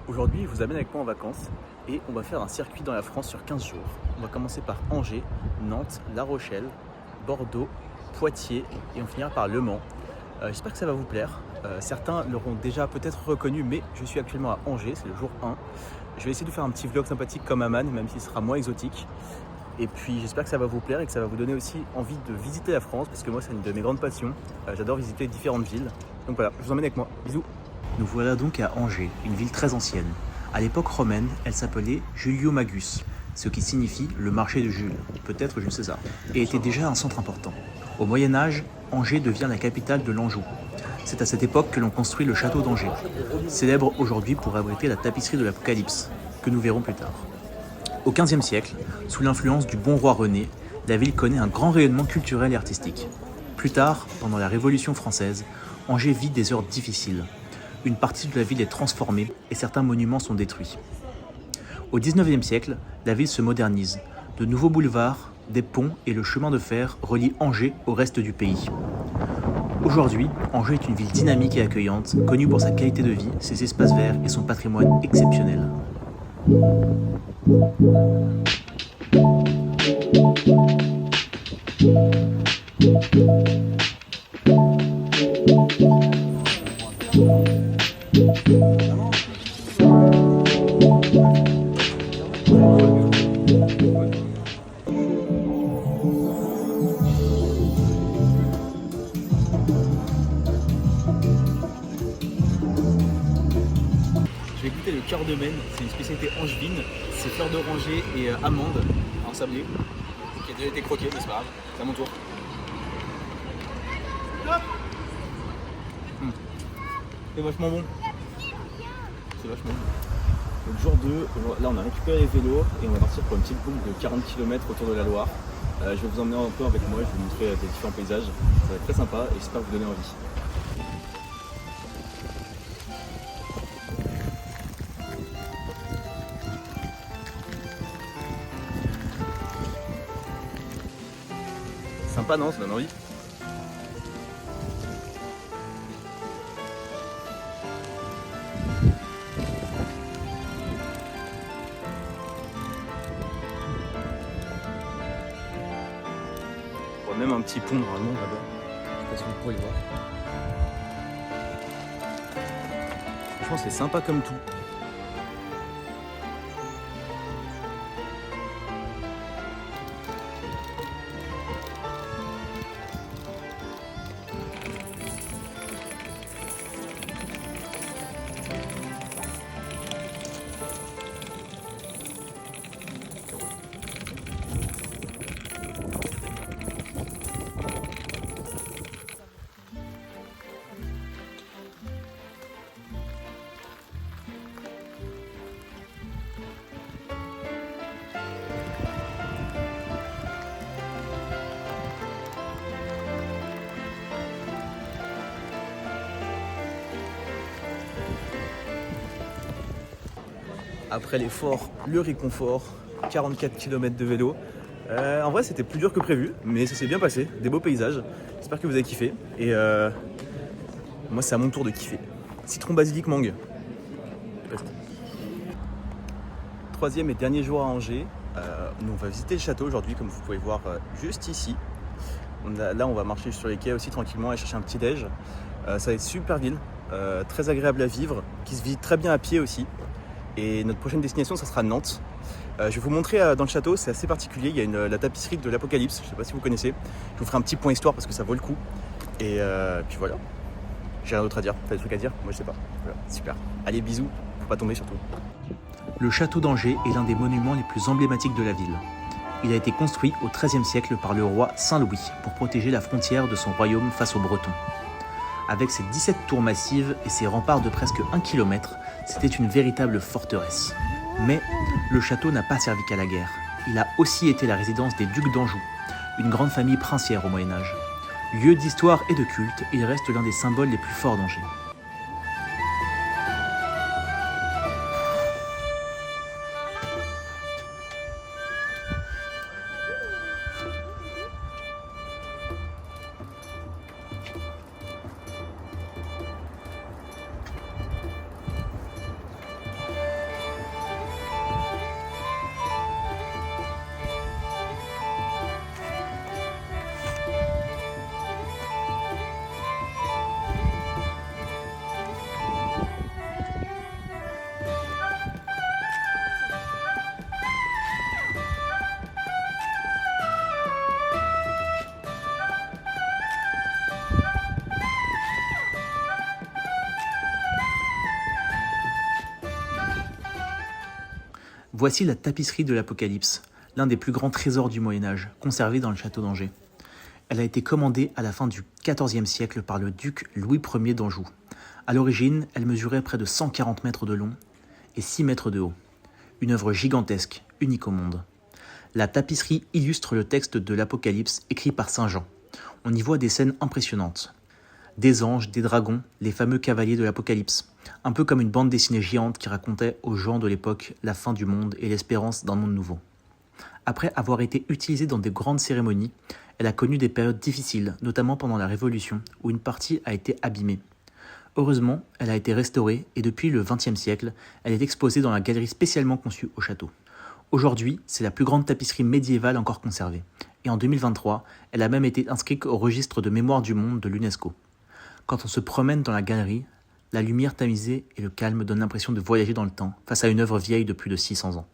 Aujourd'hui, je vous amène avec moi en vacances et on va faire un circuit dans la France sur 15 jours. On va commencer par Angers, Nantes, La Rochelle, Bordeaux, Poitiers et on finira par Le Mans. J'espère que ça va vous plaire. Certains l'auront déjà peut-être reconnu, mais je suis actuellement à Angers, c'est le jour 1. Je vais essayer de faire un petit vlog sympathique comme Aman, même s'il sera moins exotique. Et puis j'espère que ça va vous plaire et que ça va vous donner aussi envie de visiter la France, parce que moi c'est une de mes grandes passions. J'adore visiter différentes villes. Donc voilà, je vous emmène avec moi. Bisous. Nous voilà donc à Angers, une ville très ancienne. À l'époque romaine, elle s'appelait Julio Magus, ce qui signifie le marché de Jules, peut-être Jules César, et était déjà un centre important. Au Moyen-Âge, Angers devient la capitale de l'Anjou. C'est à cette époque que l'on construit le château d'Angers, célèbre aujourd'hui pour abriter la tapisserie de l'Apocalypse, que nous verrons plus tard. Au XVe siècle, sous l'influence du bon roi René, la ville connaît un grand rayonnement culturel et artistique. Plus tard, pendant la Révolution française, Angers vit des heures difficiles. Une partie de la ville est transformée et certains monuments sont détruits. Au XIXe siècle, la ville se modernise. De nouveaux boulevards, des ponts et le chemin de fer relient Angers au reste du pays. Aujourd'hui, Angers est une ville dynamique et accueillante, connue pour sa qualité de vie, ses espaces verts et son patrimoine exceptionnel. Je vais goûter le cœur de Maine, c'est une spécialité angevine, c'est fleurs d'oranger et amandes en sablé, qui a déjà été croqué, mais c'est pas grave, c'est à mon tour. C'est vachement bon. C'est vachement bon. Donc jour 2, là on a récupéré les vélos et on va partir pour une petite boucle de 40 km autour de la Loire. Je vais vous emmener un peu avec moi, je vais vous montrer des différents paysages, ça va être très sympa et j'espère vous donner envie. Sympa non, ça donne envie. On voit même un petit pont normalement là-bas. Je sais pas si vous pourrez le voir. Franchement c'est sympa comme tout. Après l'effort, le réconfort, 44 km de vélo. En vrai c'était plus dur que prévu, mais ça s'est bien passé, des beaux paysages. J'espère que vous avez kiffé. Et moi c'est à mon tour de kiffer. Citron, basilic, mangue. Troisième et dernier jour à Angers. Nous on va visiter le château aujourd'hui, comme vous pouvez voir juste ici. Là on va marcher sur les quais aussi tranquillement et chercher un petit déj. Ça va être super ville, très agréable à vivre, qui se vit très bien à pied aussi. Et notre prochaine destination, ça sera Nantes. Je vais vous montrer dans le château, c'est assez particulier. Il y a la tapisserie de l'Apocalypse, je ne sais pas si vous connaissez. Je vous ferai un petit point histoire parce que ça vaut le coup. Et puis voilà, j'ai rien d'autre à dire. T'as des trucs à dire? Moi je sais pas. Voilà, super. Allez, bisous, faut pas tomber surtout. Le château d'Angers est l'un des monuments les plus emblématiques de la ville. Il a été construit au XIIIe siècle par le roi Saint-Louis pour protéger la frontière de son royaume face aux Bretons. Avec ses 17 tours massives et ses remparts de presque 1 km, c'était une véritable forteresse. Mais le château n'a pas servi qu'à la guerre. Il a aussi été la résidence des ducs d'Anjou, une grande famille princière au Moyen-Âge. Lieu d'histoire et de culte, il reste l'un des symboles les plus forts d'Angers. Voici la tapisserie de l'Apocalypse, l'un des plus grands trésors du Moyen-Âge, conservé dans le château d'Angers. Elle a été commandée à la fin du XIVe siècle par le duc Louis Ier d'Anjou. À l'origine, elle mesurait près de 140 mètres de long et 6 mètres de haut. Une œuvre gigantesque, unique au monde. La tapisserie illustre le texte de l'Apocalypse écrit par Saint Jean. On y voit des scènes impressionnantes. Des anges, des dragons, les fameux cavaliers de l'Apocalypse. Un peu comme une bande dessinée géante qui racontait aux gens de l'époque la fin du monde et l'espérance d'un monde nouveau. Après avoir été utilisée dans de grandes cérémonies, elle a connu des périodes difficiles, notamment pendant la Révolution, où une partie a été abîmée. Heureusement, elle a été restaurée et depuis le XXe siècle, elle est exposée dans la galerie spécialement conçue au château. Aujourd'hui, c'est la plus grande tapisserie médiévale encore conservée. Et en 2023, elle a même été inscrite au registre de mémoire du monde de l'UNESCO. Quand on se promène dans la galerie, la lumière tamisée et le calme donnent l'impression de voyager dans le temps face à une œuvre vieille de plus de 600 ans.